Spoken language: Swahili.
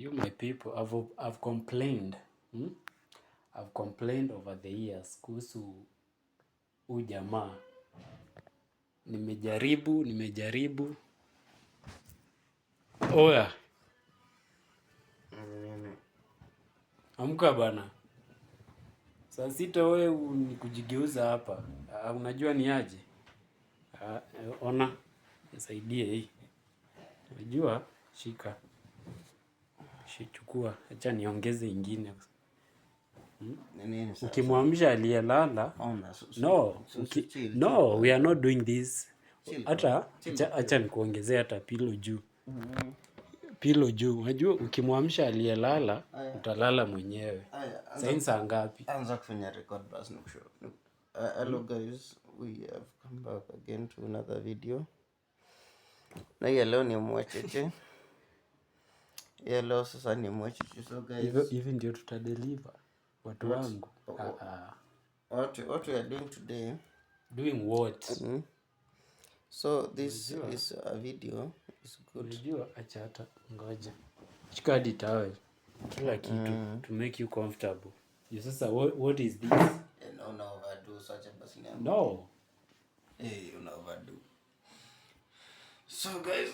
You my people, I've complained. I've complained over the years kuhusu huyu jamaa. Nimejaribu. Oya, amka bana. Saa sita wewe ni kujigeuza hapa. Unajua ni aje? Ona, nisaidie hii. Unajua, shika. Chukua, acha niongeze ingine. Ukimwamsha aliyelala. No, we are not doing this. Hata acha nikuongezea hata pilo juu. Pilo juu. Unajua ukimwamsha aliyelala utalala mwenyewe. Sasa saa ngapi? Anza kufanya record basi nikushow. Hello guys, we have come back again to another video. Na leo ni mwacheche. Leo sasa ni mwacheche. So guys, hivi ndio tutadeliver watu wangu. What we are doing today? Doing what? So this is a video. It's good. Unajua acha hata ngoja. Chukua hadi towel. Kila kitu to make you comfortable. Sasa what is this? Una overdo such a basi. No. Una overdo. So guys,